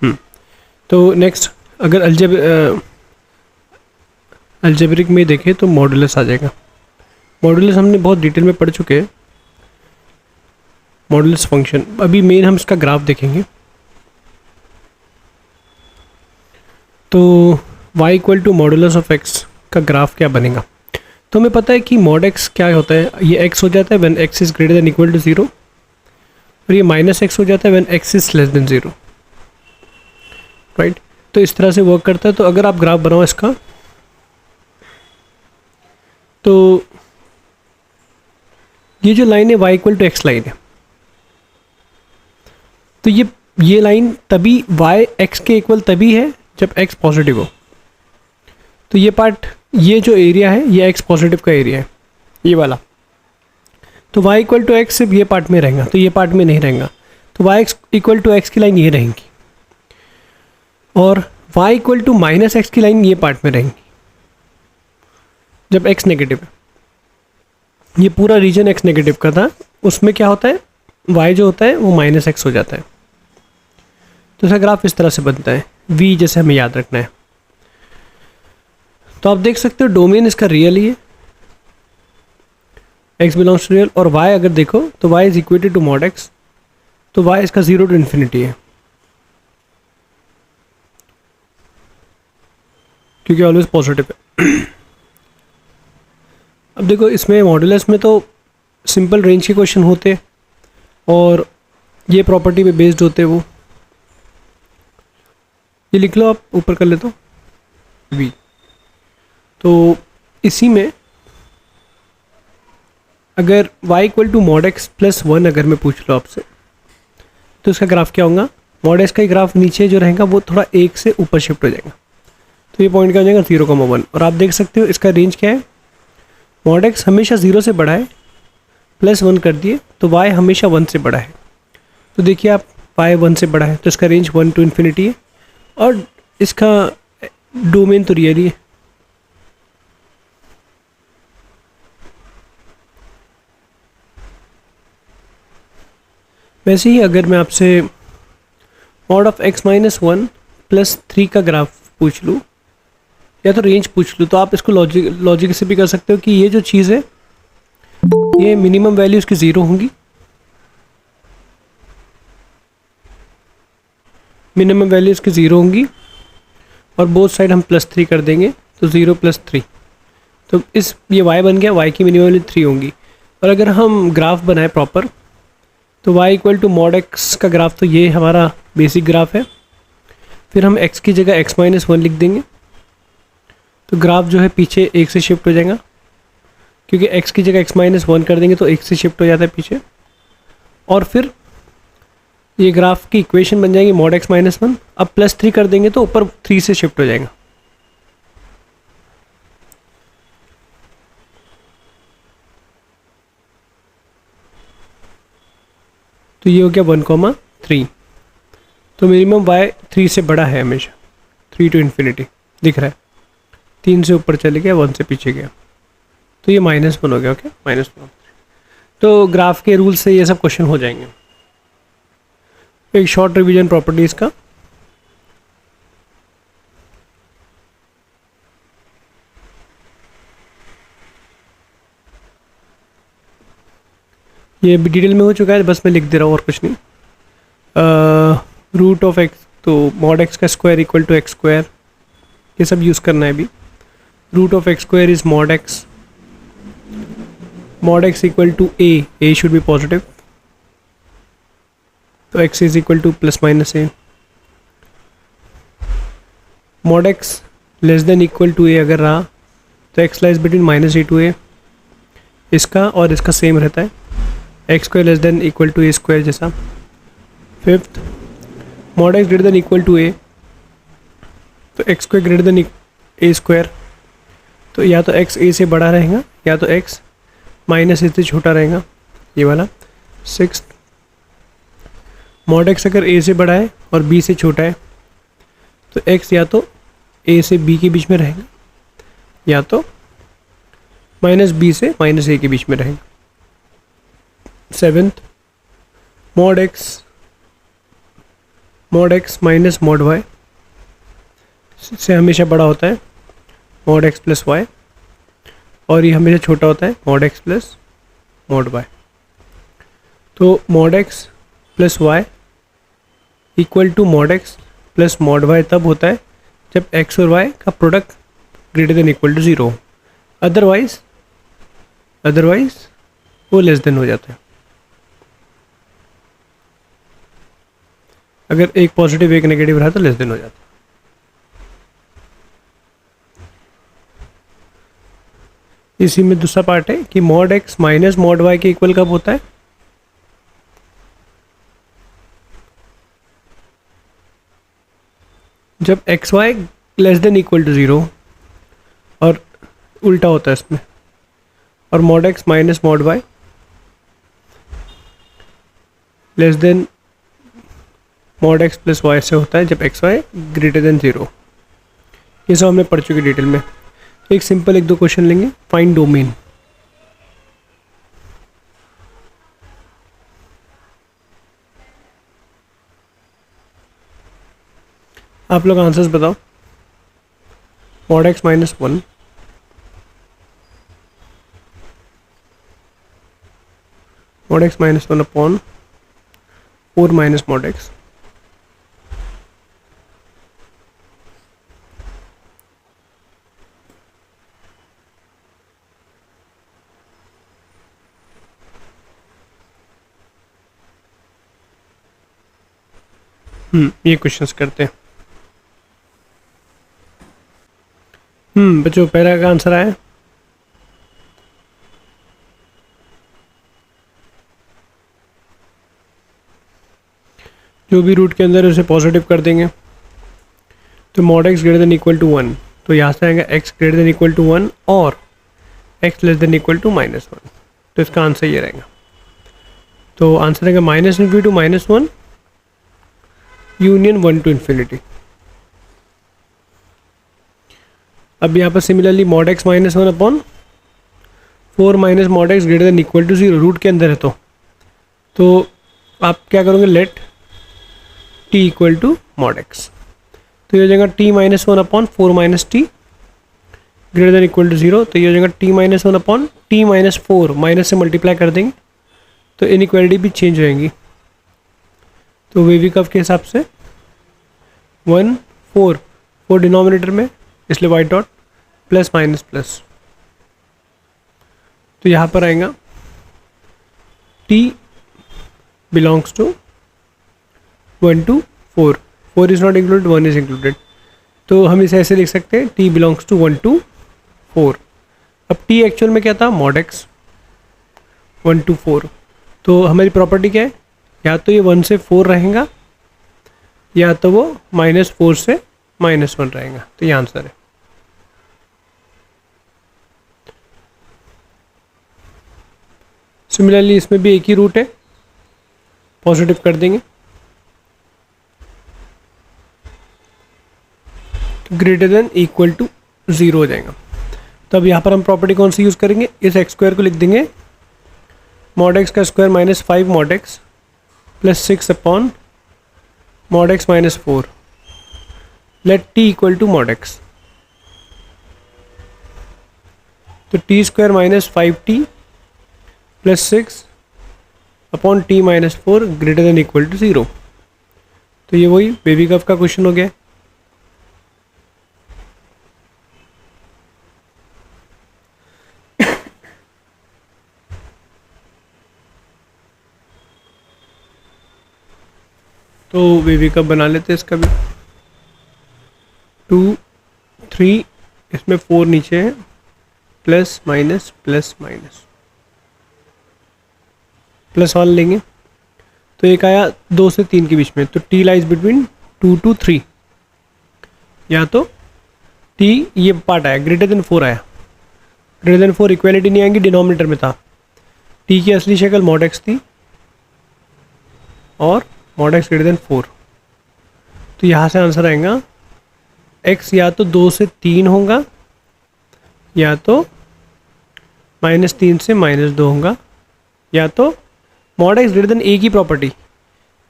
तो नेक्स्ट अगर अलजेब्रिक में देखें तो मॉडुलस आ जाएगा। मॉडुलस हमने बहुत डिटेल में पढ़ चुके हैं, मॉडुलस फंक्शन। अभी मेन हम इसका ग्राफ देखेंगे। तो y equal to modulus of x का ग्राफ क्या बनेगा। तो हमें पता है कि मॉड x क्या होता है, ये x हो जाता है when x is greater than equal to 0, और ये माइनस x हो जाता है when x is less than 0, right. तो इस तरह से वर्क करता है। तो अगर आप ग्राफ बनाओ इसका, तो ये जो लाइन है y equal to x line है, तो ये लाइन तभी y x के इक्वल तभी है जब x पॉजिटिव हो। तो ये पार्ट, ये जो एरिया है ये x पॉजिटिव का एरिया है, ये वाला। तो y इक्वल टू x सिर्फ ये पार्ट में रहेगा, तो ये पार्ट में नहीं रहेगा। तो y इक्वल टू x की लाइन ये रहेंगी, और y equal to minus x की लाइन ये पार्ट में रहेंगी जब x नेगेटिव है। ये पूरा रीजन x नेगेटिव का था, उसमें क्या होता है, y जो होता है वो माइनस एक्स हो जाता है। तो इसका ग्राफ इस तरह से बनता है, v जैसे हमें याद रखना है। तो आप देख सकते हो डोमेन इसका रियल ही है, x बिलोंग्स टू रियल, और y अगर देखो तो y is equated to mod x, तो y इसका 0 टू इन्फिनिटी है, क्योंकि ऑलवेज पॉजिटिव है। अब देखो इसमें मॉडुलस में तो सिंपल रेंज के क्वेश्चन होते, और ये प्रॉपर्टी पे बेस्ड होते। वो ये लिख लो, आप ऊपर कर लेते हो v। तो इसी में अगर y equal to mod x plus 1 अगर मैं पूछ लो आपसे, तो इसका ग्राफ क्या होगा। मॉड x का ग्राफ नीचे जो रहेगा वो थोड़ा 1 से ऊपर शिफ्ट हो जाएगा, तो ये पॉइंट क्या हो जाएगा 0,1। और आप देख सकते हो इसका रेंज क्या है, मॉड x हमेशा 0 से बड़ा है, प्लस 1 कर दिए तो y हमेशा 1 से बड़ा है। तो देखिए आप, y 1 से बड़ा है तो इसका रेंज 1 टू इन्फिनिटी है, और इसका डोमेन तो रियल ही है। वैसे ही अगर मैं आपसे mod of x minus 1 plus 3 का ग्राफ पूछ लूँ, या तो रेंज पूछ लूँ, तो आप इसको लॉजिक से भी कर सकते हो कि ये जो चीज़ है ये मिनिमम वैल्यू इसकी 0 होंगी, मिनिमम वैल्यू इसकी 0 होंगी, और बोथ साइड हम प्लस 3 कर देंगे, तो 0 प्लस 3, तो ये y बन गया, y की मिनिमम वैल्यू 3 होंगी। और अगर हम ग्राफ बनाए प्रॉपर, तो y equal to mod x का ग्राफ, तो ये हमारा बेसिक ग्राफ है। फिर हम x की जगह x माइनस 1 लिख देंगे, तो ग्राफ जो है पीछे 1 से शिफ्ट हो जाएगा, क्योंकि x की जगह x माइनस 1 कर देंगे तो 1 से शिफ्ट हो जाता है पीछे। और फिर ये ग्राफ की इक्वेशन बन जाएगी मॉड x माइनस 1। अब प्लस 3 कर देंगे तो ऊपर 3 से शिफ्ट हो जाएगा। तो ये हो गया 1,3। तो मिनिमम y 3 से बड़ा है हमेशा, 3 टू इन्फिनिटी दिख रहा है, 3 से ऊपर चले गया, 1 से पीछे गया, तो ये -1 हो गया। ओके, -1। तो ग्राफ के रूल से ये सब क्वेश्चन हो जाएंगे। एक शॉर्ट रिवीजन प्रॉपर्टीज का, ये भी डिटेल में हो चुका है, बस मैं लिख दे रहा हूँ और कुछ नहीं। रूट ऑफ एक्स, तो मॉड एक्स का square equal to x square, ये सब यूज़ करना है अभी। Root of x square is mod x, mod x equal to a should be positive, तो x is equal to plus minus a. Mod x less than equal to a अगर रहा तो x lies between minus a to a, इसका और इसका same रहता है, x square less than equal to a square जैसा। Fifth, mod x greater than equal to a, तो x square greater than a square, तो या तो x a से बड़ा रहेगा या तो x माइनस ए से छोटा रहेगा, ये वाला। सिक्स्थ, मॉड x अगर a से बड़ा है और b से छोटा है तो x या तो a से b के बीच में रहेगा या तो माइनस b से माइनस a के बीच में रहेगा। Seventh, mod mod x minus mod y से हमेशा बड़ा होता है मॉड एक्स प्लस वाई, और ये हमेशा छोटा होता है mod x plus mod y. तो mod x plus y equal to mod x plus mod y तब होता है जब एक्स और वाई का product greater than equal to zero, otherwise वो लेस देन हो जाता है। अगर एक पॉजिटिव एक नेगेटिव रहा तो लेस देन हो जाता है। इसी में दूसरा पार्ट है कि mod x minus mod y के इक्वल कब होता है, जब x y less than equal to zero, और उल्टा होता है इसमें, और mod x minus mod y less than mod x plus y से होता है जब x y greater than zero. ये सब हमने पढ़ चुके डिटेल में। एक सिंपल एक दो क्वेश्चन लेंगे। Find domain. आप लोग आंसर्स बताओ। Mod x minus one, mod x minus one upon 4 minus mod x, ये क्वेश्चंस करते हैं। बच्चों पहला का आंसर आया। जो भी रूट के अंदर उसे पॉजिटिव कर देंगे तो mod x greater than equal to one, तो यहाँ से आएगा x greater than equal to one और x less than equal to minus one. तो इसका आंसर ये रहेगा। तो आंसर रहेगा minus infinity to minus one union one to infinity. अब यहाँ पर similarly mod x minus one upon 4 minus mod x greater than equal to zero, root के अंदर है तो आप क्या करोगे, let t equal to mod x. तो ये हो जाएगा t minus one upon 4 minus t greater than equal to zero. तो ये हो जाएगा t minus one upon t minus 4, minus से मल्टीप्लाई कर देंगे तो इनइक्वालिटी भी चेंज हो जाएंगी। तो वेवी कर्व के हिसाब से 1 4 डिनोमिनेटर में, इसलिए y dot plus minus plus. तो यहाँ पर आएगा t belongs to 1 to 4, 4 is not included, 1 is included. तो हम इसे ऐसे लिख सकते हैं t बिलोंग्स टू 1 to 4। अब t एक्चुअल में क्या था, मॉड एक्स 1 to 4। तो हमारी प्रॉपर्टी क्या है, या तो ये 1 से 4 रहेगा या तो वो -4 से -1 रहेगा। तो ये आंसर है। सिमिलरली इसमें भी एक ही रूट है, पॉजिटिव कर देंगे तो greater than equal to zero हो जाएगा। तो अब यहाँ पर हम प्रॉपर्टी कौन सी यूज़ करेंगे, इस एक्स स्क्वायर को लिख देंगे मॉड एक्स का square minus 5 mod x plus 6 upon mod x minus 4, let t equal to mod x. तो t square minus 5t plus 6 upon t minus 4 greater than equal to zero. तो ये वही baby curve का question हो गया। तो baby curve बना लेते हैं इसका भी। 2 3 इसमें 4 नीचे है, plus minus plus minus, plus वाला लेंगे तो एक आया 2 से 3 के बीच में, तो t लाइज बिटवीन 2 to 3, या तो t ये पार्ट आया ग्रेटर देन 4 आया। ग्रेटर देन 4 इक्वेलिटी नहीं आएंगी, डिनोमिनेटर में था। t की असली शक्ल मॉड एक्स थी और मॉड एक्स ग्रेटर देन 4। तो यहाँ से आंसर आएगा x या तो 2 से 3 होगा या तो -3 से -2 होगा, या तो mod x greater then a की प्रॉपर्टी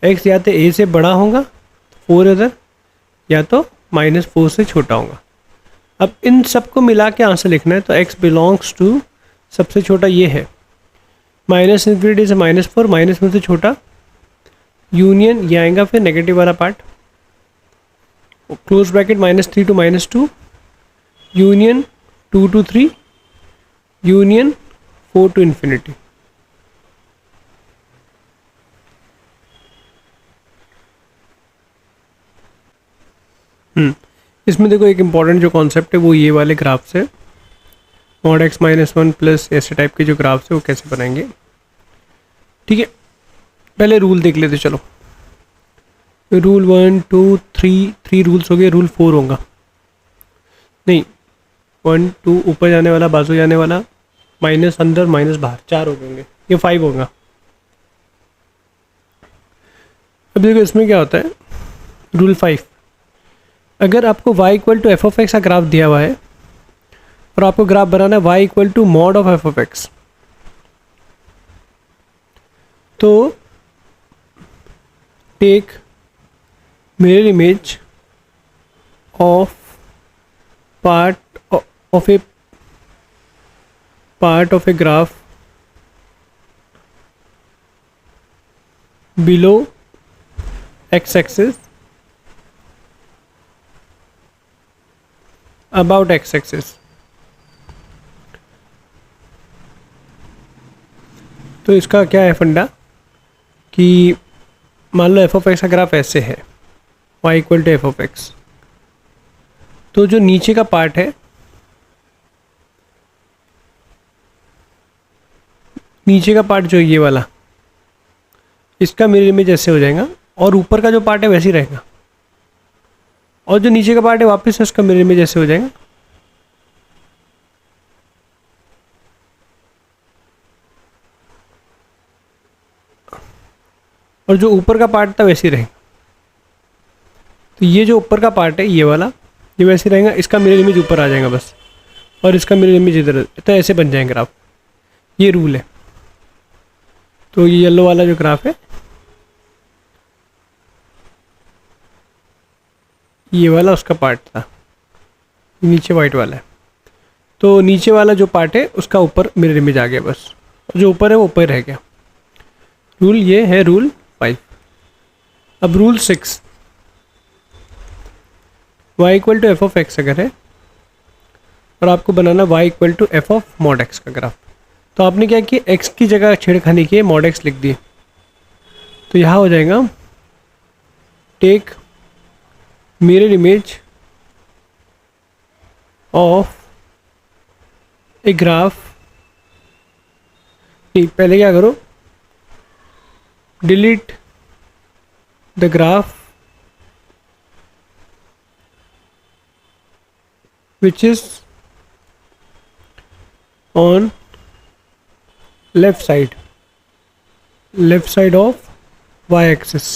x या तो a से बड़ा होगा 4 इधर, या तो -4 से छोटा होगा। अब इन सबको मिला के आंसर लिखना है, तो x बिलोंग्स टू सबसे छोटा ये है -∞ से -4, माइनस में से छोटा, यूनियन ये आएगा फिर नेगेटिव वाला part, close bracket -3 to -2, union 2 to 3, union 4 to infinity. इसमें देखो एक इम्पॉर्टेंट जो कॉन्सेप्ट है वो ये वाले ग्राफ से, मॉड x -1 प्लस ऐसे टाइप के जो ग्राफ्स है वो कैसे बनाएंगे। ठीक है, पहले रूल देख लेते चलो। रूल 1 2 3 रूल्स हो गए, रूल 4 होगा नहीं, 1 2 ऊपर जाने वाला, बाजू जाने वाला, माइनस अंदर माइनस बाहर, 4 हो गए, ये 5 होगा। अब देखो इसमें क्या होता है, रूल 5, अगर आपको y equal to f of x का ग्राफ दिया हुआ है और आपको ग्राफ बनाना है y equal to mod of f of x, तो take mirror image of part of a graph below x-axis about x-axis। तो इसका क्या है फंडा कि मान लो एफ ऑफ एक्स का ग्राफ ऐसे है, y equal to f of x, तो जो नीचे का पार्ट है, नीचे का पार्ट जो ये वाला, इसका मिरर इमेज ऐसे हो जाएगा और ऊपर का जो पार्ट है वैसे ही रहेगा, और जो नीचे का पार्ट है वापस से उसका मिरर इमेज ऐसे हो जाएगा। और जो ऊपर का पार्ट था वैसे ही रहेगा। तो ये जो ऊपर का पार्ट है ये वाला, ये वैसे रहेगा, इसका मिरर इमेज ऊपर आ जाएगा बस, और इसका मिरर इमेज इधर, तो ऐसे बन जाएंगे ग्राफ। ये रूल है। तो ये येलो वाला जो ग्राफ है, ये वाला उसका पार्ट था, नीचे वाइट वाला है, तो नीचे वाला जो पार्ट है उसका ऊपर मिरर इमेज आ गया बस, जो ऊपर है वो ऊपर रह गया। रूल ये है रूल 5। अब rule 6, y equal to f of x अगर है और आपको बनाना y equal to f of mod x का ग्राफ, तो आपने क्या किया, x की जगह छेड़खानी की मॉड एक्स लिख दिए, तो यहाँ हो जाएगा take mirror image of a graph, नहीं पहले क्या करो, delete the graph which is on left side of y axis,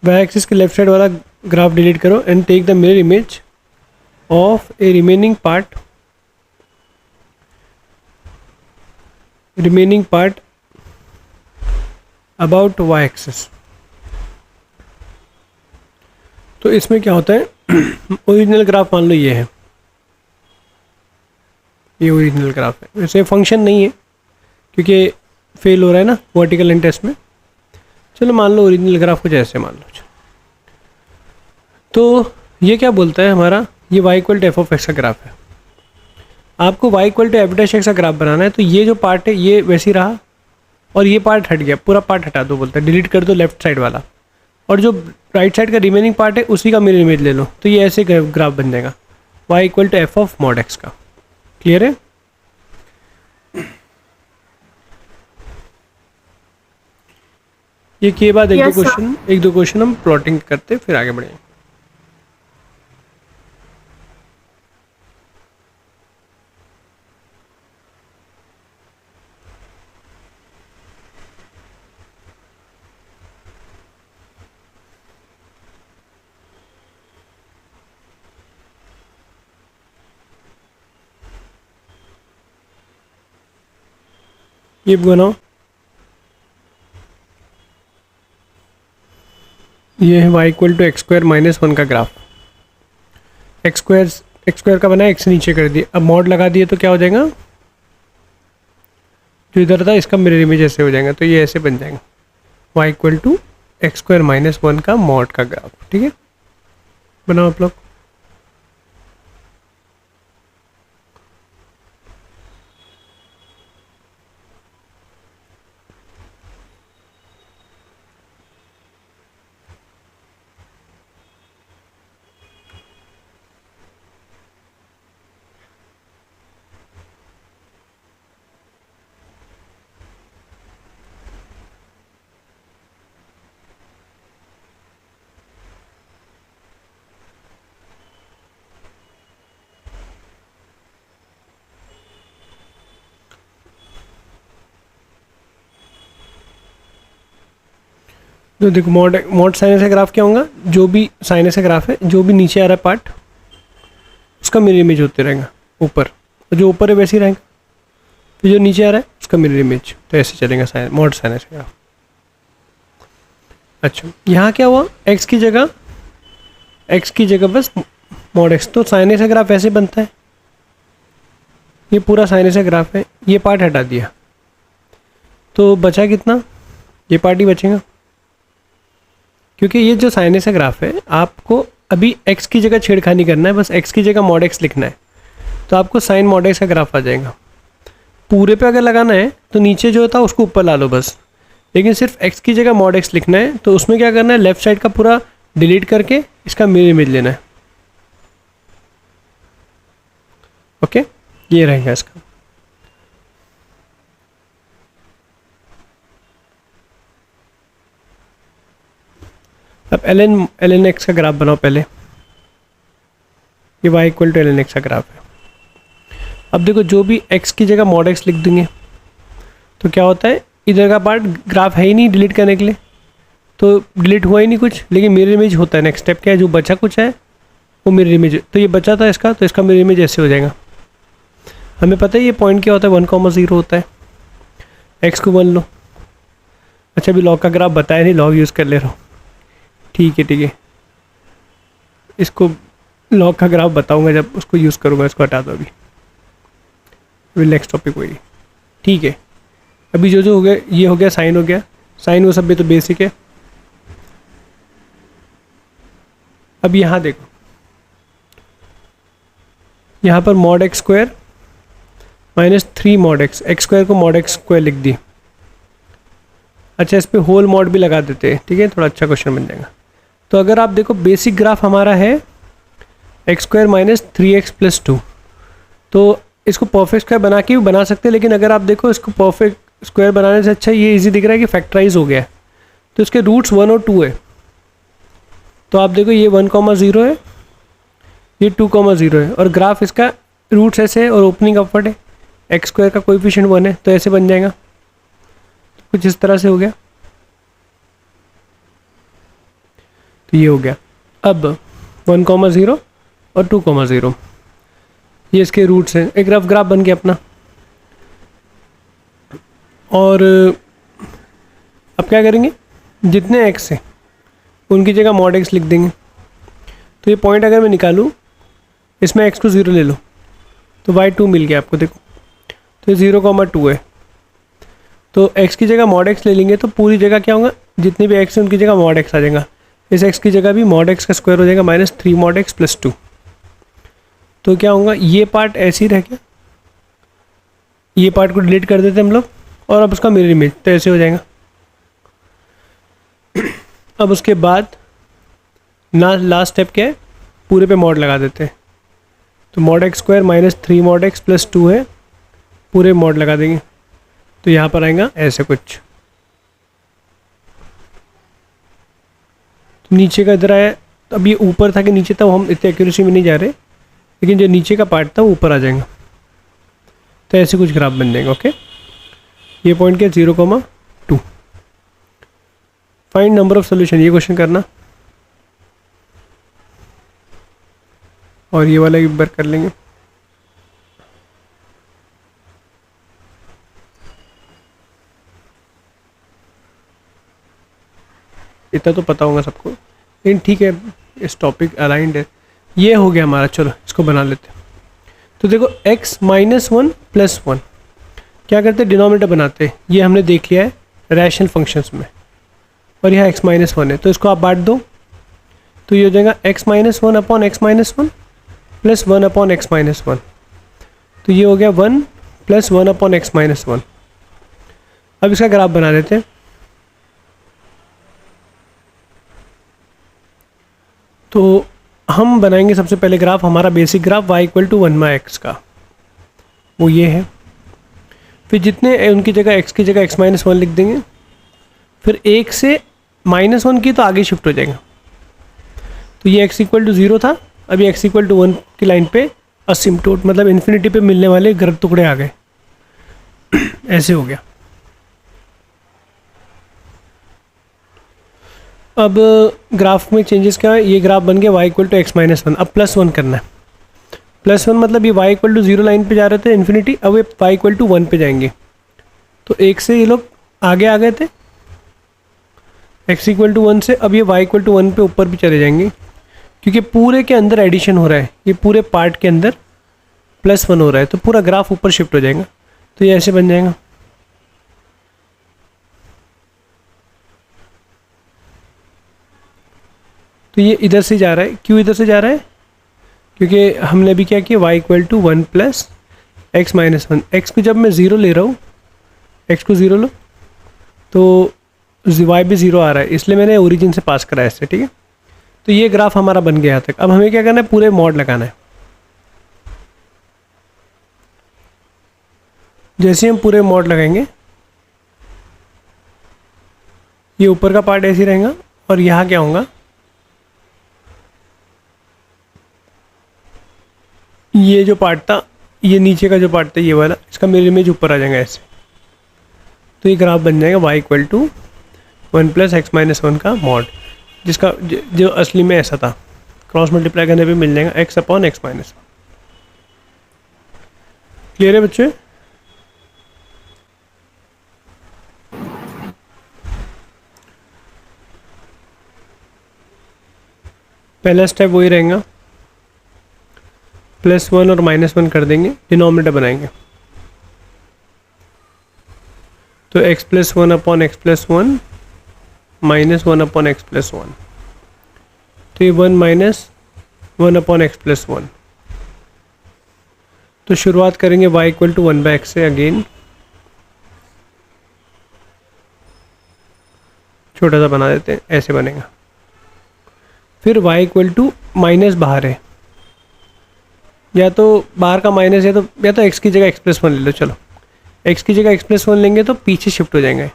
y axis के लेफ्ट साइड वाला ग्राफ डिलीट करो and take the mirror image of a remaining part about y axis। तो इसमें क्या होता है, ओरिजिनल ग्राफ मान लो ये है, ये ओरिजिनल ग्राफ है, वैसे फंक्शन नहीं है क्योंकि फेल हो रहा है ना वर्टिकल एंड टेस्ट में। चलो मान लो ओरिजिनल ग्राफ कुछ ऐसे मान लो। तो ये क्या बोलता है हमारा, ये y equal to f of x का ग्राफ है, आपको y equal to f dash x का ग्राफ बनाना है, तो ये जो पार्ट है ये वैसे ही रहा और ये पार्ट हट गया, पूरा पार्ट हटा दो, बोलता है डिलीट कर दो लेफ्ट साइड वाला, और जो राइट साइड का रिमेनिंग पार्ट है उसी का मिरर इमेज ले लो, तो ये ऐसे ग्राफ बन जाएगा y equal to f of mod x का। क्लियर है? ये के बाद एक दो क्वेश्चन हम प्लॉटिंग करते फिर आगे बढ़े। ये बनाओ। ये है y equal to x square minus 1 का ग्राफ। एक्स स्क्वायर का बना है, एक्स नीचे कर दिया, अब मॉड लगा दिए तो क्या हो जाएगा, जो इधर था इसका मिरर इमेज ऐसे हो जाएगा, तो ये ऐसे बन जाएगा y equal to x square minus 1 का मॉड का ग्राफ। ठीक है, बनाओ आप लोग। तो देखो मॉड साइनस का ग्राफ क्या होगा, जो भी साइनस का ग्राफ है, जो भी नीचे आ रहा है पार्ट उसका मिरर इमेज होते रहेगा ऊपर, और जो ऊपर है वैसे ही रहेगा, तो जो नीचे आ रहा है उसका मिरर इमेज, तो ऐसे चलेगा मॉड साइनस का ग्राफ। अच्छा, यहाँ क्या हुआ, एक्स की जगह बस मॉड एक्स, तो साइनस का ग्राफ ऐसे बनता है, ये पूरा साइनस का ग्राफ है, ये पार्ट हटा दिया तो बचा कितना, ये पार्ट ही बचेगा, क्योंकि ये जो साइनस का ग्राफ है आपको अभी x की जगह छेड़खानी करना है, बस x की जगह मॉड x लिखना है, तो आपको साइन मॉड x का ग्राफ आ जाएगा। पूरे पे अगर लगाना है तो नीचे जो था उसको ऊपर ला लो बस, लेकिन सिर्फ x की जगह मॉड x लिखना है, तो उसमें क्या करना है, लेफ्ट साइड का पूरा डिलीट करके इसका मिरर इमेज लेना है। ओके, ये रहेगा इसका। अब एल एन एक्स का ग्राफ बनाओ पहले, ये y equal to L N x का ग्राफ है। अब देखो जो भी x की जगह मॉड x लिख देंगे तो क्या होता है, इधर का पार्ट ग्राफ है ही नहीं डिलीट करने के लिए, तो डिलीट हुआ ही नहीं कुछ, लेकिन मिरर इमेज होता है। नेक्स्ट स्टेप क्या है, जो बचा कुछ है वो मिरर इमेज, तो ये बचा था इसका, तो इसका मिरर इमेज ऐसे हो जाएगा। हमें पता है ये पॉइंट क्या होता है, 1,0 होता है, x को 1 लो। अच्छा, अभी लॉग का ग्राफ बताया नहीं, लॉग यूज़ कर ले रहा हूँ। ठीक है, इसको लॉग का ग्राफ बताऊंगा जब उसको यूज़ करूँगा, इसको हटा दो अभी नेक्स्ट टॉपिक वही। ठीक है, अभी जो हो गया, ये हो गया साइन, हो गया साइन, वो सब भी तो बेसिक है। अब यहाँ देखो, यहाँ पर mod x square minus 3 mod x, x square को मॉड एक्स स्क्वायर लिख दी। अच्छा, इस पर होल मॉड भी लगा देते हैं, ठीक है, थोड़ा अच्छा क्वेश्चन बन जाएगा। तो अगर आप देखो बेसिक ग्राफ हमारा है x square minus 3x plus 2, तो इसको परफेक्ट स्क्वायर बना के भी बना सकते हैं, लेकिन अगर आप देखो इसको परफेक्ट स्क्वायर बनाने से अच्छा ये इजी दिख रहा है कि फैक्टराइज हो गया है, तो इसके रूट्स 1 और 2 है। तो आप देखो ये 1,0 है, ये 2,0 है, और ग्राफ इसका रूट्स ऐसे है और ओपनिंग अपवर्ड है, एक्स स्क्वायर का कोएफिशिएंट 1 है, तो ऐसे बन जाएगा, कुछ इस तरह से हो गया। तो ये हो गया। अब 1,0 और 2,0 ये इसके रूट्स हैं, एक रफ ग्राफ बन गया अपना। और अब क्या करेंगे, जितने एक्स हैं उनकी जगह मॉड एक्स लिख देंगे। तो ये पॉइंट अगर मैं निकालूँ, इसमें एक्स को 0 ले लो तो y2 मिल गया आपको, देखो तो 0,2 है, तो x की जगह मॉड x ले लेंगे तो पूरी जगह क्या होगा, जितने भी x हैं उनकी जगह मॉड x आ जाएगा। इस x की जगह भी मॉड x का स्क्वायर हो जाएगा माइनस 3 मॉड x प्लस 2। तो क्या होगा, ये पार्ट ऐसे ही रह गया, ये पार्ट को डिलीट कर देते हम लोग, और अब उसका मिरर इमेज तो ऐसे हो जाएगा। अब उसके बाद लास्ट स्टेप क्या है, पूरे पे मॉड लगा देते हैं। तो mod x square minus 3 mod x plus 2 है, पूरे मॉड लगा देंगे, तो यहाँ पर आएगा ऐसे कुछ। तो नीचे का इधर आया, अब ये ऊपर था कि नीचे था, हम इतनी एक्यूरेसी में नहीं जा रहे, लेकिन जो नीचे का पार्ट था वो ऊपर आ जाएगा, तो ऐसे कुछ ग्राफ बन जाएगा। ओके, ये पॉइंट क्या, 0,2। फाइंड नंबर ऑफ सोल्यूशन, ये क्वेश्चन करना, और ये वाला एक बार कर लेंगे। इतना तो पता होगा सबको। लेकिन ठीक है, इस टॉपिक अलाइंड है। ये हो गया हमारा, चलो इसको बना लेते हैं। तो देखो x minus one plus one, क्या करते हैं डिनोमिनेटर बनाते हैं, ये हमने देख लिया है रैशनल फंक्शंस में, और यहाँ x माइनस वन है तो इसको आप बांट दो, तो ये हो जाएगा x minus one upon x minus one plus one upon x minus one, तो ये हो गया one plus one upon x minus one. अब इसका ग्राफ बना लेते हैं। तो हम बनाएंगे सबसे पहले ग्राफ, हमारा basic graph y equal to one by x का, वो ये है। फिर जितने उनकी जगह x की जगह x माइनस वन लिख देंगे, फिर एक से माइनस वन की तो आगे शिफ्ट हो जाएगा। तो ये x इक्वल टू ज़ीरो था, अभी x इक्वल टू वन की लाइन पे असिम्प्टोट मतलब इन्फिनिटी पे मिलने वाले गर्द टुकड़े आ गए। ऐसे हो गया। अब ग्राफ में चेंजेस क्या है, ये ग्राफ बन गया y equal to x minus one. अब प्लस वन करना है, प्लस वन मतलब ये y equal to zero line पे जा रहे थे इन्फिनिटी, अब ये y इक्वल टू वन पे जाएंगे। तो एक से ये लोग आगे आ गए थे x इक्वल टू वन से, अब ये y इक्वल टू वन पे ऊपर भी चले जाएंगे, क्योंकि पूरे के अंदर एडिशन हो रहा है, ये पूरे पार्ट के अंदर प्लस वन हो रहा है, तो पूरा ग्राफ ऊपर शिफ्ट हो जाएगा। तो ये ऐसे बन जाएगा। तो ये इधर से जा रहा है, क्यों इधर से जा रहा है, क्योंकि हमने अभी क्या किया y equal to one plus x minus one. X को जब मैं ज़ीरो ले रहा हूँ, एक्स को ज़ीरो लो तो y भी ज़ीरो आ रहा है, इसलिए मैंने ओरिजिन से पास करा है इससे, ठीक है। तो ये ग्राफ हमारा बन गया यहाँ तक। अब हमें क्या करना है, पूरे मॉड लगाना है। जैसे हम पूरे मॉड लगाएंगे, ये ऊपर का पार्ट ऐसे ही रहेगा, और यहाँ क्या होगा, ये जो पार्ट था, ये नीचे का जो पार्ट था ये वाला, इसका मिरर इमेज ऊपर आ जाएगा ऐसे। तो ये ग्राफ बन जाएगा y equal to one plus x minus one का मॉड, जिसका जो असली में ऐसा था, क्रॉस मल्टीप्लाई करने पे मिल जाएगा x upon x minus one. Clear है बच्चे? पहला स्टेप वही रहेगा, प्लस वन और माइनस वन कर देंगे, डिनोमिनेटर बनाएंगे। तो x plus one upon x plus one minus one upon x plus one, तो ये one minus one upon x plus one. तो शुरुआत करेंगे y equal to one by x से, अगेन छोटा सा बना देते हैं, ऐसे बनेगा। फिर y इक्वल टू माइनस बाहर है, या तो बाहर का माइनस है, तो या तो x की जगह एक्स प्लस वन ले लो। चलो x की जगह एक्स प्लस वन लेंगे तो पीछे शिफ्ट हो जाएंगे,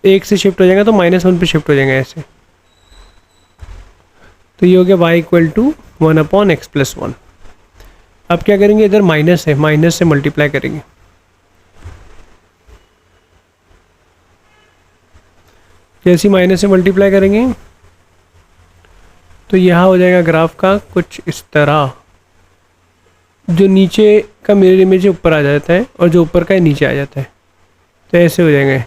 एक से शिफ्ट हो जाएगा तो माइनस वन पे शिफ्ट हो जाएंगे ऐसे। तो ये हो गया y equal to one upon x plus one. अब क्या करेंगे, इधर माइनस है, माइनस से मल्टीप्लाई करेंगे। जैसे माइनस से मल्टीप्लाई करेंगे तो यहाँ हो जाएगा ग्राफ का कुछ इस तरह, जो नीचे का मिरर इमेज ऊपर आ जाता है और जो ऊपर का है नीचे आ जाता है, तो ऐसे हो जाएंगे।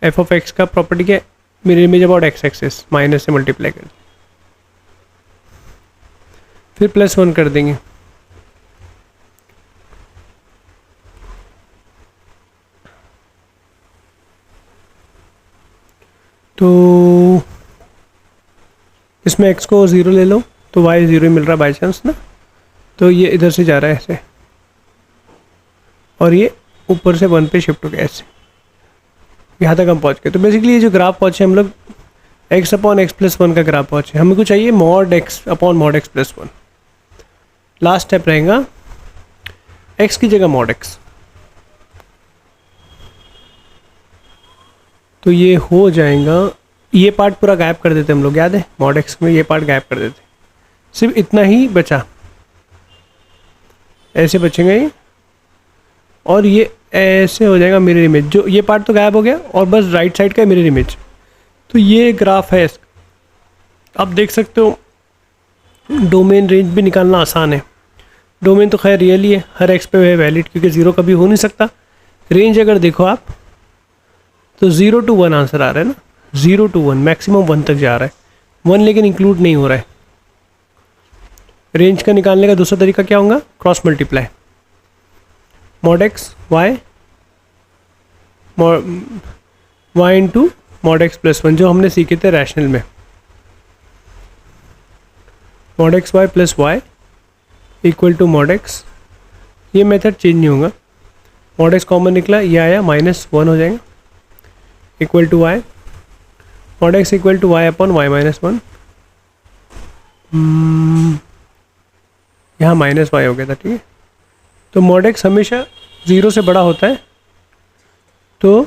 एफ ऑफ एक्स का प्रॉपर्टी क्या है, mirror image about x axis, minus से मल्टीप्लाई कर, फिर प्लस वन कर देंगे। तो इसमें x को ज़ीरो ले लो तो y ज़ीरो मिल रहा है बाई चांस ना, तो ये इधर से जा रहा है ऐसे, और ये ऊपर से वन पे शिफ्ट हो गया ऐसे, यहाँ तक हम पहुँच गए। तो बेसिकली ये जो ग्राफ पहुँचे हम लोग, x upon x plus one का ग्राफ पहुँचे, हमको चाहिए mod x upon mod x plus one. Last step रहेगा x की जगह मॉड x, तो ये हो जाएगा। ये पार्ट पूरा गायब कर देते हम लोग, याद है मॉड एक्स में ये पार्ट गायब कर देते, सिर्फ इतना ही बचा, ऐसे बचेंगे ये, और ये ऐसे हो जाएगा मिरर इमेज। जो ये पार्ट तो गायब हो गया और बस राइट साइड का मिरर इमेज। तो ये ग्राफ है, आप देख सकते हो। डोमेन रेंज भी निकालना आसान है, डोमेन तो खैर रियल ही है, हर एक्स पे है वैलिड, क्योंकि ज़ीरो कभी हो नहीं सकता। रेंज अगर देखो आप तो 0 to 1 आंसर आ रहा है ना, 0 to 1, मैक्सिमम 1 तक जा रहा है, 1 लेकिन इंक्लूड नहीं हो रहा है। रेंज का निकालने का दूसरा तरीका क्या होगा, cross multiply, mod x y into mod x plus 1, जो हमने सीखे थे रैशनल में, mod x y plus y equal to mod x. ये मेथड चेंज नहीं होगा, मॉड एक्स कॉमन निकला, ये आया -1 हो जाएगा, equal to y, mod x equal to y upon y minus 1, यहाँ माइनस वाई हो गया था, ठीक है। तो मॉड एक्स हमेशा 0 से बड़ा होता है, तो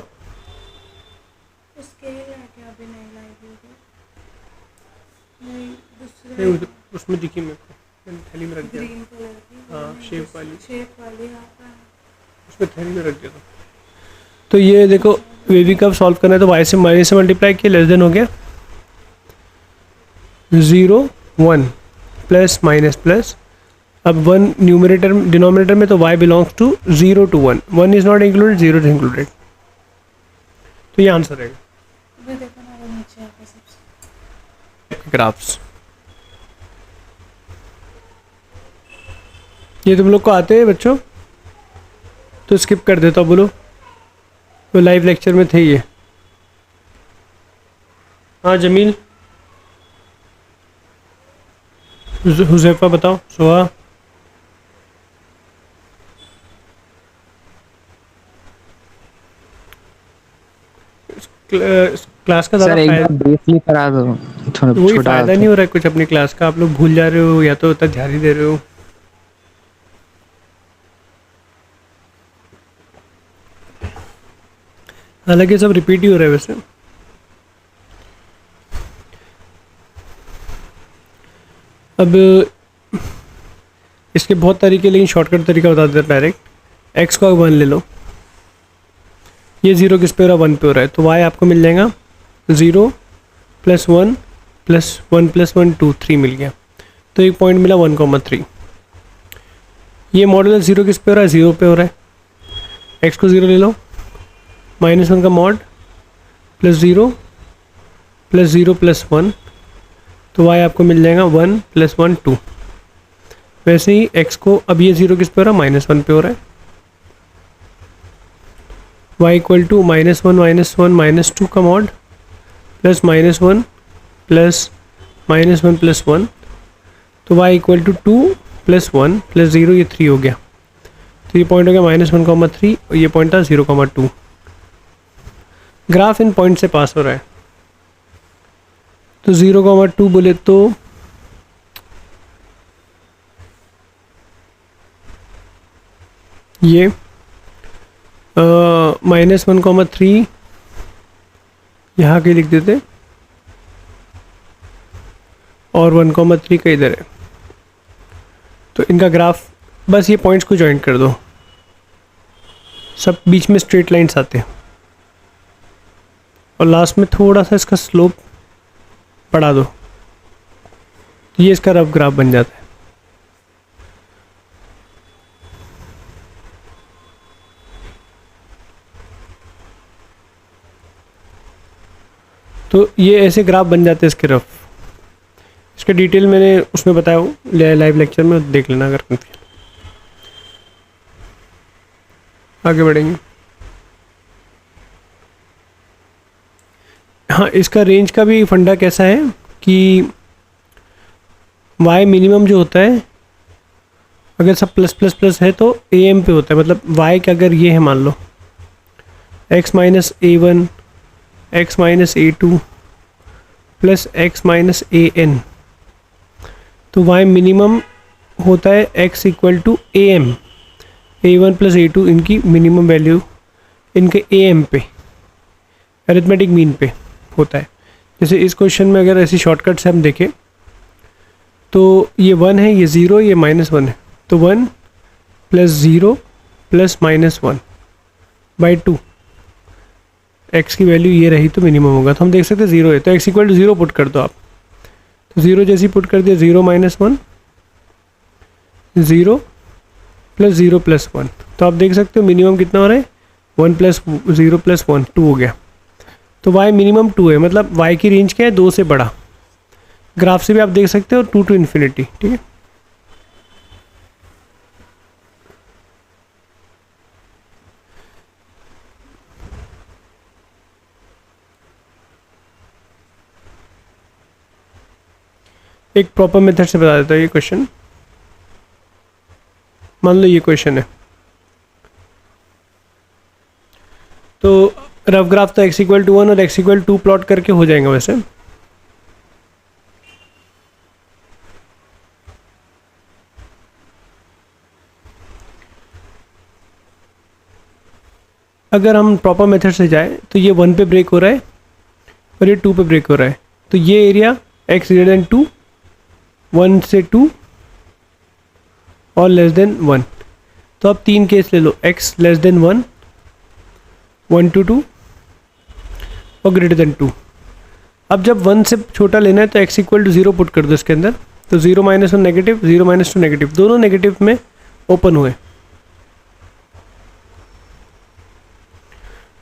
उसमें दिखी मेरे को, मैंने थैली में रख दिया, हाँ शेप वाली उसमें थैली में रख दिया था। तो ये देखो वेवी कब सॉल्व करना है, तो वाई से माइनस से मल्टीप्लाई किया, लेस देन हो गया 0 1 प्लस माइनस प्लस, अब 1 न्यूमरेटर डिनोमिनेटर में, तो y belongs to 0 to 1, 1 is not included, 0 is included, तो ये आंसर रहेगा। ग्राफ्स ये तुम लोग को आते हैं बच्चों, तो स्किप कर देता हूँ, बोलो वो लाइव लेक्चर में थे ये। हाँ जमील, हुज़ैफा बताओ, सोहा, क्लास का ज़्यादा ब्रीफली करा दो, थोड़ा वही फ़ायदा नहीं हो रहा है कुछ अपनी क्लास का, आप लोग भूल जा रहे हो या तो उतना ध्यान ही दे रहे हो। हालांकि सब रिपीट ही हो रहा है वैसे। अब इसके बहुत तरीके, लेकिन शॉर्टकट तरीका बता देते हैं डायरेक्ट। एक्स को 1 ले लो, ये 0 किस पे हो रहा है, 1 पे हो रहा है, तो y आपको मिल जाएगा 0 प्लस 1 प्लस 1 प्लस 1 2 3 मिल गया, तो एक पॉइंट मिला 1,3। ये मॉडल 0 किस पे हो रहा है, 0 पे हो रहा है, x को 0 ले लो, -1 का मॉड प्लस 0 प्लस 0 प्लस 1, तो y आपको मिल जाएगा 1 प्लस 1 2। वैसे ही x को, अब ये 0 किस पे हो रहा है, -1 पे हो रहा है, y इक्वल टू -1 -2 का मॉड प्लस -1 प्लस -1 प्लस 1, तो y equal to 2 plus 1 plus 0, ये 3 हो गया, तो ये पॉइंट हो गया -1,3 और ये पॉइंट था 0,2। ग्राफ इन पॉइंट से पास हो रहा है, तो 0,2 बोले तो ये -1,3 यहाँ के लिख देते, और 1,3 का इधर है, तो इनका ग्राफ बस ये पॉइंट्स को जॉइन कर दो, सब बीच में स्ट्रेट लाइन्स आते हैं, और लास्ट में थोड़ा सा इसका स्लोप बढ़ा दो, ये इसका रफ ग्राफ बन जाता है। तो ये ऐसे ग्राफ बन जाते हैं इसके रफ, इसके डिटेल मैंने उसमें बताया हूँ लाइव लेक्चर में, देख लेना अगर कंफ्यूजन। आगे बढ़ेंगे। हाँ, इसका रेंज का भी फंडा कैसा है कि y मिनिमम जो होता है, अगर सब प्लस प्लस प्लस है तो am पे होता है, मतलब y का अगर ये है मान लो x minus a1 x minus a2 plus x minus an, तो y मिनिमम होता है x equal to am, a1 plus a2 इनकी मिनिमम वैल्यू इनके am पे, अरिथमेटिक मीन पे होता है। जैसे इस क्वेश्चन में अगर ऐसी शॉर्टकट से हम देखें तो ये 1 है, ये 0, ये -1 है, तो 1 प्लस 0 प्लस -1 बाई 2, x की वैल्यू ये रही तो मिनिमम होगा, तो हम देख सकते हैं 0 है, तो x इक्वल टू 0 पुट कर दो आप, तो 0 जैसी पुट कर दिया, 0 -1 0 प्लस 0 प्लस 1, तो आप देख सकते हो मिनिमम कितना हो रहा है, 1 प्लस 0 प्लस 1 2 हो गया। तो y मिनिमम 2 है, मतलब y की रेंज क्या है, 2 से बड़ा। ग्राफ से भी आप देख सकते हो 2 to इन्फिनिटी, ठीक है। एक प्रॉपर मेथड से बता देता हूँ ये क्वेश्चन। मान लो ये क्वेश्चन है, तो रफ ग्राफ तो x=1 और x=2 प्लॉट करके हो जाएगा वैसे। अगर हम प्रॉपर मेथड से जाए तो ये 1 पे ब्रेक हो रहा है और ये 2 पे ब्रेक हो रहा है, तो ये एरिया x>2, 1 से 2 और <1। तो अब 3 केस ले लो, x<1, 1 to 2 और <2। अब जब 1 से छोटा लेना है तो x=0 पुट कर दो इसके अंदर, तो 0 - 1 नेगेटिव, 0 - 2 नेगेटिव, दोनों नेगेटिव में ओपन हुए।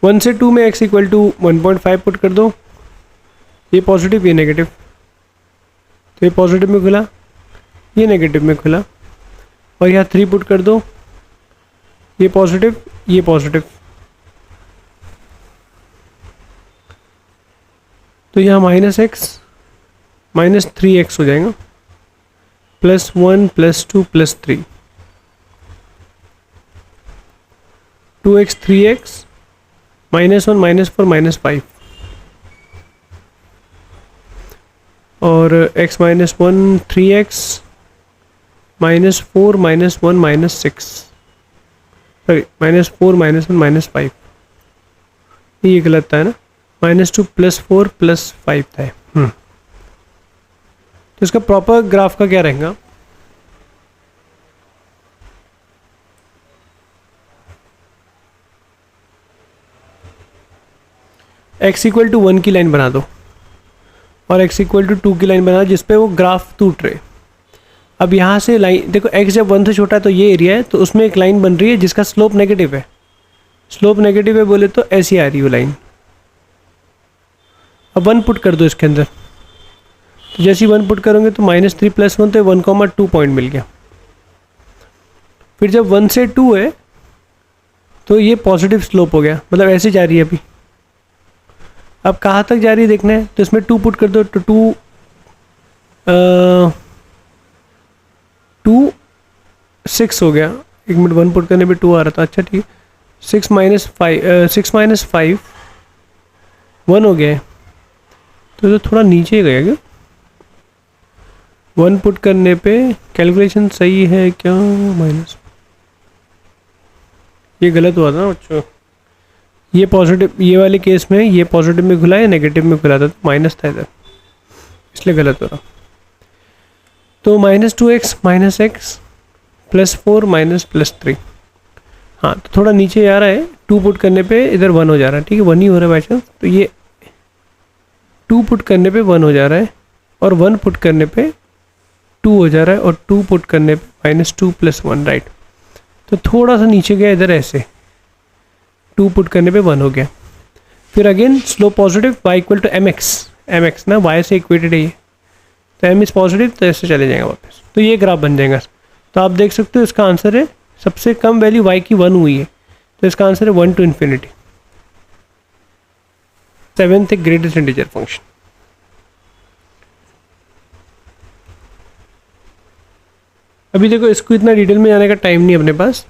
1 से 2 में x=1.5 पुट कर दो, ये पॉजिटिव ये नेगेटिव, तो ये पॉजिटिव में खुला, ये नेगेटिव में खुला, और यहाँ 3 पुट कर दो, ये पॉजिटिव ये पॉजिटिव, तो यहाँ -x -3x हो जाएगा, +1 +2 +3, 2x 3x -1 -4 -5, और x -1 3x -4 -1 -6, सॉरी -4 -1 -5, ये गलत था ना, -2 +4 +5 था। तो इसका प्रॉपर ग्राफ का क्या रहेगा, x=1 की लाइन बना दो और x=2 की लाइन बना दो जिसपे वो ग्राफ टूट रहे। अब यहाँ से लाइन देखो, x जब 1 से छोटा है तो ये एरिया है, तो उसमें एक लाइन बन रही है जिसका स्लोप नेगेटिव है। स्लोप नेगेटिव है बोले तो ऐसी आ रही है वो लाइन। अब 1 पुट कर दो इसके अंदर, तो जैसे ही 1 पुट करोगे तो -3 + 1, तो 1,2 पॉइंट मिल गया। फिर जब 1 से 2 है तो ये पॉजिटिव स्लोप हो गया, मतलब ऐसे जा रही है अभी। अब कहाँ तक जा रही है देखना है, तो इसमें 2 पुट कर दो, तो 2 6 हो गया। 1 मिनट, 1 पुट करने पे 2 आ रहा था, अच्छा ठीक है। 6 - 5 1 हो गया है, तो थोड़ा नीचे गया क्या? 1 पुट करने पे कैलकुलेशन सही है क्या? माइनस, ये गलत हुआ था ना बच्चों। ये पॉजिटिव, ये वाले केस में ये पॉजिटिव में खुला है, नेगेटिव में खुला था, तो माइनस था इधर, इसलिए गलत हो रहा। तो -2x -x +4 +3, हाँ तो थोड़ा नीचे आ रहा है। 2 पुट करने पे इधर 1 हो जा रहा है, ठीक है, 1 ही हो रहा है बाई चांस, तो ये 2 पुट करने पे 1 हो जा रहा है, और 1 पुट करने पे 2 हो जा रहा है, और 2 पुट करने पे -2 + 1, राइट। तो थोड़ा सा नीचे गया इधर, ऐसे 2 पुट करने पे 1 हो गया। फिर again slope positive, y mx ना y से इक्वेटेड है ये, तो m इज पॉजिटिव, तो ऐसे चले जाएगा वापस, तो ये ग्राफ बन जाएगा। तो आप देख सकते हो इसका आंसर है, सबसे कम वैल्यू y की 1 हुई है, तो इसका आंसर है 1 to infinity. 7th greatest integer function. अभी देखो, इसको इतना डिटेल में जाने का टाइम नहीं अपने पास।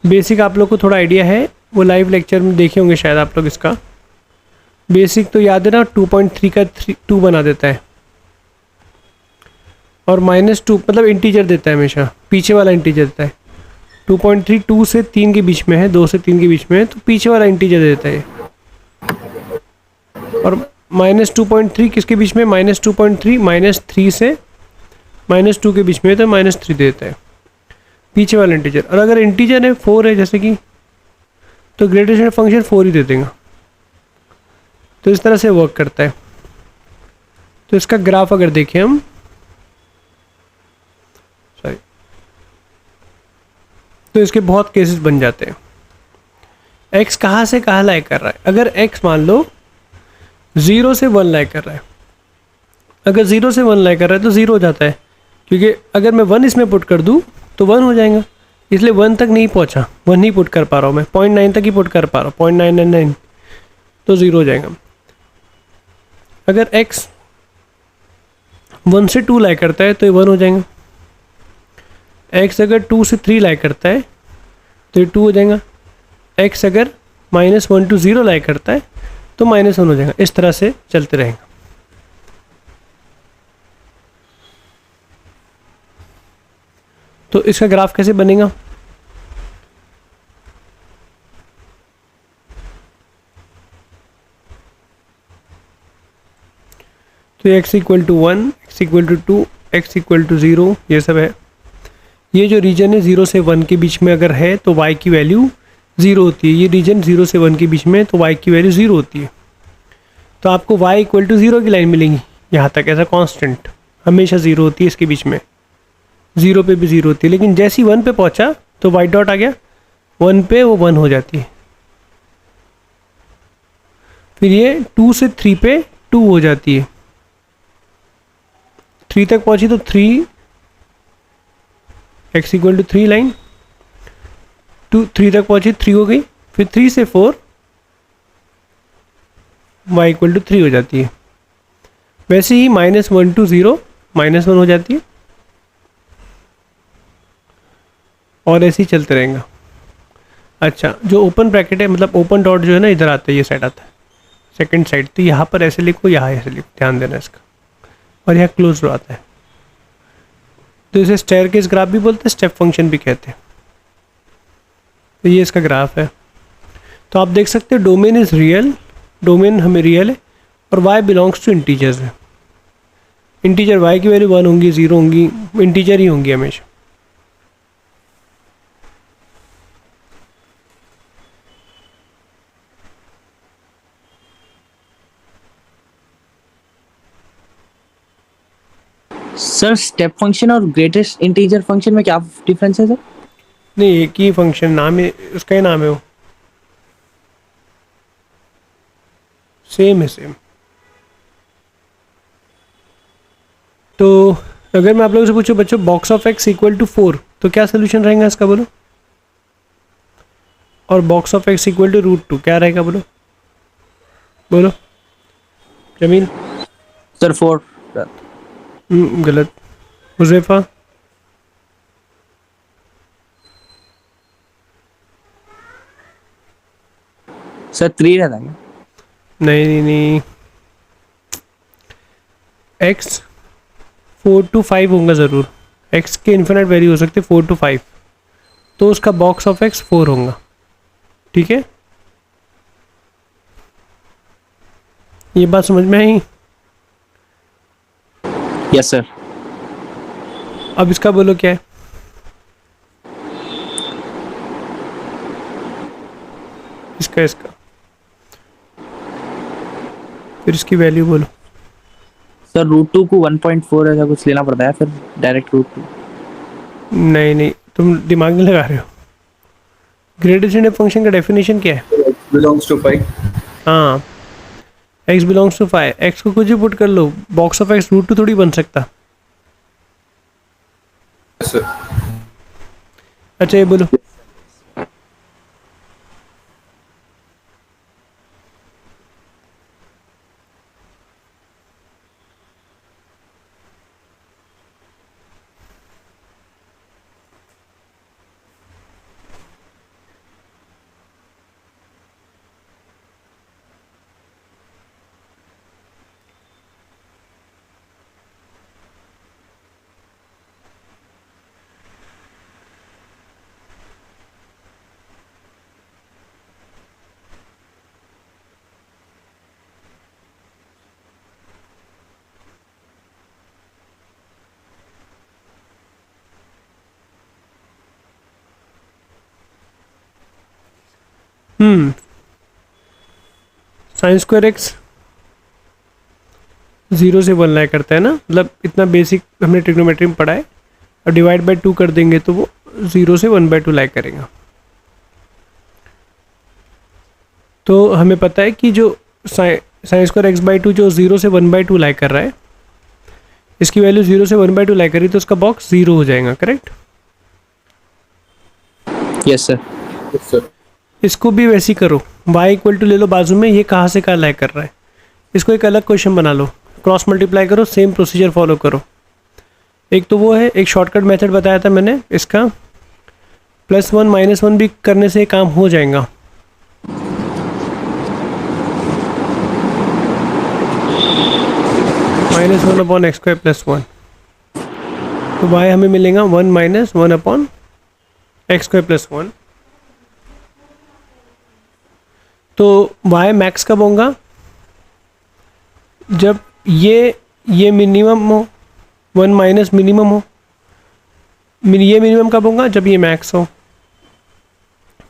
बेसिक आप लोग को थोड़ा आइडिया है, वो लाइव लेक्चर में देखे होंगे शायद आप लोग। इसका बेसिक तो याद है ना, 2.3 का 2 बना देता है, और -2 मतलब इंटीजर देता है हमेशा, पीछे वाला इंटीजर देता है। 2.3 2 से 3 के बीच में है, 2 से 3 के बीच में है, तो पीछे वाला इंटीजर देता है। और -2.3 किसके बीच में, -2.3 -3 से -2 के बीच में है, तो -3 देता है पीछे वाला इंटीजर। और अगर इंटीजर है 4 है जैसे कि, तो ग्रेटेस्ट फंक्शन 4 ही दे देगा। तो इस तरह से वर्क करता है। तो इसका ग्राफ अगर देखें हम, सॉरी, तो इसके बहुत केसेस बन जाते हैं। एक्स कहाँ से कहाँ लाई कर रहा है? अगर एक्स मान लो 0 से 1 लाई कर रहा है, अगर 0 से 1 लाई कर रहा है तो 0 हो जाता है, क्योंकि अगर मैं 1 इसमें पुट कर दूँ तो 1 हो जाएगा, इसलिए 1 तक नहीं पहुँचा, 1 ही पुट कर पा रहा हूँ मैं, 0.9 तक ही पुट कर पा रहा हूँ, 0.999, तो 0 हो जाएगा। अगर x 1 से 2 लाई करता है तो ये 1 हो जाएगा, x अगर 2 से 3 लाई करता है तो ये 2 हो जाएगा, x अगर -1 to 0 लाई करता है तो -1 हो जाएगा। इस तरह से चलते रहेगा। तो इसका ग्राफ कैसे बनेगा? तो x equal to 1, x equal to 2, x equal to 0, ये सब है। ये जो रीजन है 0 से 1 के बीच में अगर है तो y की वैल्यू 0 होती है। ये रीजन 0 से 1 के बीच में तो y की वैल्यू 0 होती है। तो आपको y इक्वल टू 0 की लाइन मिलेंगी यहाँ तक, ऐसा कांस्टेंट हमेशा 0 होती है इसके बीच में, 0 पे भी 0 होती है, लेकिन जैसे ही 1 पे पहुँचा तो y डॉट आ गया 1 पे, वो 1 हो जाती है। फिर ये 2 से 3 पे 2 हो जाती है, 3 तक पहुंची तो 3, x इक्वल टू 3 लाइन, 3 तक पहुंची 3 हो गई, फिर 3 से 4 y इक्वल टू 3 हो जाती है। वैसे ही -1 to 0 -1 हो जाती है, और ऐसे ही चलते रहेगा। अच्छा, जो ओपन ब्रैकेट है, मतलब ओपन डॉट जो है ना, इधर आता है, ये साइड आता है, सेकंड साइड, तो यहाँ पर ऐसे लिखो, यहाँ ऐसे लिखो, ध्यान देना इसका, और यहाँ क्लोज आता है। तो इसे स्टेयरकेस ग्राफ भी बोलते हैं, स्टेप फंक्शन भी कहते हैं। तो ये इसका ग्राफ है। तो आप देख सकते हैं डोमेन इज रियल, डोमेन हमें रियल है, और y बिलोंग्स टू इंटीजर्स है। इंटीजर y की वैल्यू 1 होंगी, 0 होंगी, इंटीजर ही होंगी हमेशा। सर स्टेप फंक्शन और ग्रेटेस्ट इंटीजर फंक्शन में क्या डिफरेंस है सर? नहीं, एक ही फंक्शन, नाम है उसका, ही नाम है वो, सेम है, सेम। तो अगर मैं आप लोगों से पूछूं बच्चों, box of x equal to 4, तो क्या सोल्यूशन रहेगा इसका, बोलो? और box of x equal to √2 क्या रहेगा, बोलो? बोलो जमील। सर 4। गलत। हुज़ैफा? सर 3 रहता है। नहीं नहीं नहीं, x 4 to 5 होगा ज़रूर, x के इन्फिनिट वैल्यू हो सकते 4 to 5, तो उसका बॉक्स ऑफ x 4 होगा, ठीक है? ये बात समझ में आई? Yes sir. अब इसका बोलो क्या है? इसका फिर इसकी वैल्यू बोलो। सर √2 को 1.4 ऐसा कुछ लेना पड़ता है, फिर डायरेक्ट √2। नहीं नहीं, तुम दिमाग नहीं लगा रहे हो। ग्रेडेशन फंक्शन का डेफिनेशन क्या है? Belongs to 5। हाँ, x बिलोंग्स टू 5, x को कुछ भी पुट कर लो, बॉक्स ऑफ x √2 थोड़ी बन सकता। सर अच्छा, ये बोलो। साइन स्क्वायर एक्स 0 से 1 लाई करता है ना, मतलब इतना बेसिक हमने ट्रिग्नोमेट्री में पढ़ा है। अब डिवाइड बाय 2 कर देंगे तो वो 0 से 1/2 लाई करेगा। तो हमें पता है कि जो sine square x by two जो 0 से 1/2 लाई कर रहा है, इसकी वैल्यू 0 से 1/2 लाई कर रही है, तो उसका बॉक्स 0 हो जाएगा, करेक्ट? Yes sir. इसको भी वैसे ही करो, y इक्वल टू ले लो बाजू में, ये कहाँ से कहाँ लाई कर रहा है, इसको एक अलग क्वेश्चन बना लो, क्रॉस मल्टीप्लाई करो, सेम प्रोसीजर फॉलो करो। एक तो वो है, एक शॉर्टकट मेथड बताया था मैंने इसका, +1 -1 भी करने से काम हो जाएगा। -1 अपॉन एक्स स्क्वायर +1, तो y हमें मिलेगा 1 - 1 अपॉन एक्स स्क्वायर +1। तो y मैक्स कब होगा? जब ये मिनिमम हो, 1 माइनस मिनिमम हो। ये मिनिमम कब होगा? जब ये मैक्स हो,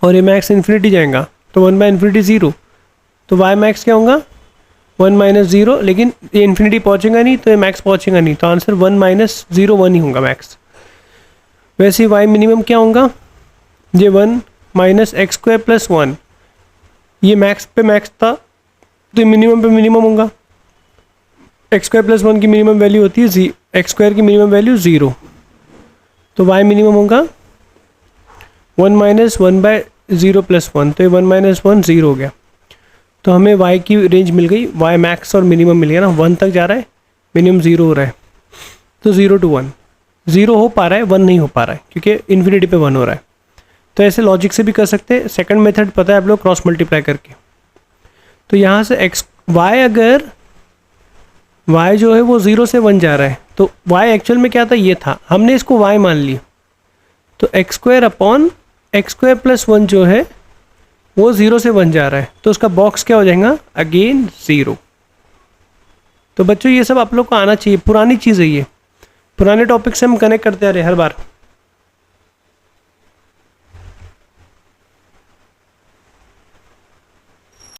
और ये मैक्स इन्फिनिटी जाएगा, तो 1/∞ 0, तो y मैक्स क्या होगा? 1 - 0, लेकिन ये इन्फिनिटी पहुंचेगा नहीं, तो ये मैक्स पहुंचेगा नहीं, तो आंसर 1 - 0 1 ही होगा मैक्स। वैसे ही y मिनिमम क्या होगा? ये 1 - एक्स स्क्वायर +1, ये मैक्स पे मैक्स था, तो मिनिमम पे मिनिमम होगा। एक्स स्क्वायर +1 की मिनिमम वैल्यू होती है एक्स स्क्वायर की मिनिमम वैल्यू 0, तो y मिनिमम होगा 1 - 1/0 +1, तो ये 1 - 1 0 हो गया। तो हमें y की रेंज मिल गई, y मैक्स और मिनिमम मिल गया ना, 1 तक जा रहा है, मिनिमम 0 हो रहा है, तो 0 to 1, 0 हो पा रहा है, 1 नहीं हो पा रहा है, क्योंकि इन्फिनिटी पे 1 हो रहा है। तो ऐसे लॉजिक से भी कर सकते हैं। सेकंड मेथड पता है आप लोग, क्रॉस मल्टीप्लाई करके। तो यहाँ से अगर y जो है वो 0 से 1 जा रहा है, तो y एक्चुअल में क्या था? ये था, हमने इसको y मान लिया, तो x square upon x square +1 जो है वो 0 से 1 जा रहा है, तो उसका बॉक्स क्या हो जाएगा? अगेन 0। तो बच्चों ये सब आप लोग को आना चाहिए, पुरानी चीज़ है ये, पुराने टॉपिक से हम कनेक्ट करते आ रहे हर बार।